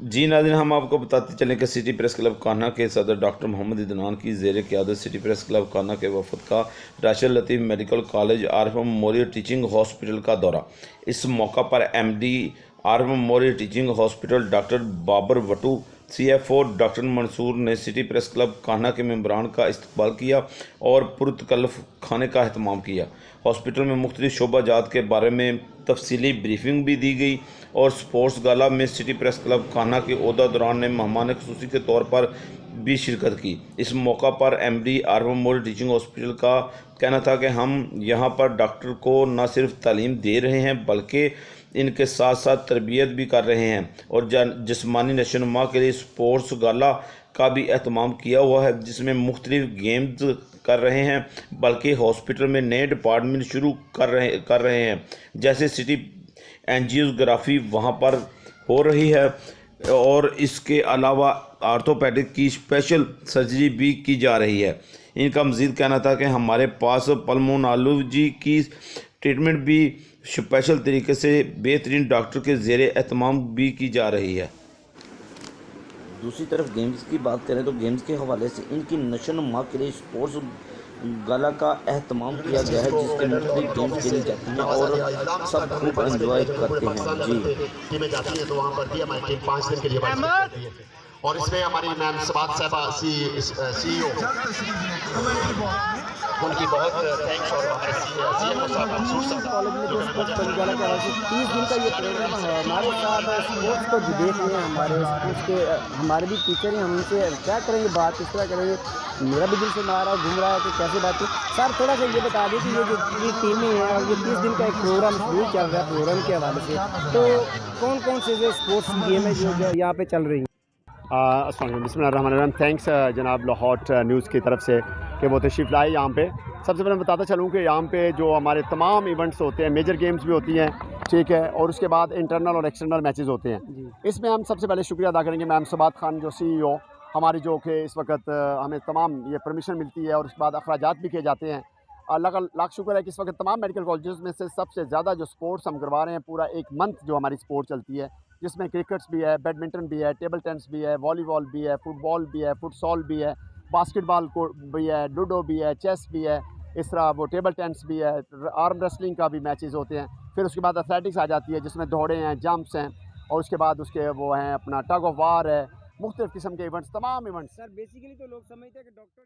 जी नाज़रीन, हम आपको बताते चलें कि सिटी प्रेस क्लब कान्हा के सदर डॉक्टर मोहम्मद इदनान की ज़ेर क़यादत सिटी प्रेस क्लब कान्हा के वफद का Rashid Latif medical college RF memorial teaching hospital का दौरा। इस मौका पर MD RF memorial teaching hospital doctor Babar Wattoo, CFO doctor Mansoor ने सिटी प्रेस क्लब कान्हा के मेंबरान का इस्तकबाल किया और पुरतकल्लुफ़ खाने का अहतमाम किया। हॉस्पिटल में मुख्तलिफ शोबाजात के बारे में तफसीली ब्रीफिंग भी दी गई और स्पोर्ट्स गाला में सिटी प्रेस क्लब कान्हा के ओहदेदारान ने मेहमान ख़ुसूसी के तौर पर भी शिरकत की। इस मौका पर MD RF memorial teaching hospital का कहना था कि हम यहाँ पर डॉक्टर को न सिर्फ तालीम दे रहे हैं बल्कि इनके साथ साथ तरबियत भी कर रहे हैं और जिस्मानी नशोनुमा के लिए स्पोर्ट्स गाला का भी एहतमाम किया हुआ है, जिसमें मुख्तलिफ गेम्स कर रहे हैं, बल्कि हॉस्पिटल में नए डिपार्टमेंट शुरू कर रहे हैं, जैसे सिटी एंजियोग्राफी वहाँ पर हो रही है और इसके अलावा आर्थोपेडिक की स्पेशल सर्जरी भी की जा रही है। इनका मज़ीद कहना था कि हमारे पास पल्मोनोलॉजी की ट्रीटमेंट भी स्पेशल तरीके से बेहतरीन डॉक्टर के ज़ेर एहतमाम भी की जा रही है। दूसरी तरफ गेम्स की बात करें तो गेम्स के हवाले से इनकी नशोनुमा के लिए स्पोर्ट्स गाला का एहतमाम किया गया है, जिसके मुख्तलिफ गेम्स खेली जाती हैं और सब खूब एंजॉय करते हैं। जी टीमें जाती हैं तो वहाँ पर भी हमारी टीम 5 दिन के लिए करती है और इसमें हमारी मैम सबात साहबा सीईओ उनकी बहुत थैंक्स और हमारे सीएमओ साहब मंसूर साहब कॉलेज में जो स्पोर्ट्स पंजाला के हवाले से 30 दिन का ये प्रोग्राम है। हमारे साथ स्पोर्ट्स को जो देख रहे हैं, हमारे स्पोर्ट्स के हमारे भी टीचर हैं, हम उनसे क्या करेंगे, बात किस तरह करेंगे। मेरा भी दिल से मार रहा है, घूम रहा है कि कैसे बात है। सर थोड़ा सा ये बता दें कि ये जो पूरी टीमें हैं और ये 30 दिन का एक प्रोग्राम शुरू चल रहा है, प्रोग्राम के हवाले से तो कौन कौन से जो स्पोर्ट्स गेम है जो यहाँ पे चल रही हैं? बिस्मिल्लाहिर्रहमानिर्रहीम। थैंक्स जनाब लाहौट न्यूज़ की तरफ से कि वो तशरीफ़ लाए यहाँ पे। सबसे पहले मैं बताता चलूँ कि यहाँ पे जो हमारे तमाम इवेंट्स होते हैं, मेजर गेम्स भी होती हैं, ठीक है, और उसके बाद इंटरनल और एक्सटर्नल मैचेस होते हैं। इसमें हम सबसे पहले शुक्रिया अदा करेंगे मैम सबात खान जो सीईओ हमारी, जो कि इस वक्त हमें तमाम ये परमिशन मिलती है और उसके बाद अखराजात भी किए जाते हैं। लाख शुक्र है कि इस वक्त तमाम मेडिकल कॉलेज में से सबसे ज़्यादा जो स्पोर्ट्स हम करवा रहे हैं, पूरा एक मंथ जो हमारी स्पोर्ट चलती है, जिसमें क्रिकेट्स भी है, बैडमिंटन भी है, टेबल टेनिस भी है, वॉलीबॉल भी है, फुटबॉल भी है, फुटसॉल भी है, बास्केटबॉल भी है, लूडो भी है, चेस भी है, इस तरह वो टेबल टेनिस भी है, आर्म रेसलिंग का भी मैचेस होते हैं। फिर उसके बाद एथलेटिक्स आ जाती है, जिसमें दौड़े हैं, जंप्स हैं, और उसके बाद उसके वो हैं अपना टग ऑफ वार है, मुख्तलिफ़ किस्म के इवेंट्स, तमाम इवेंट्स। सर बेसिकली तो लोग समझते हैं कि डॉक्टर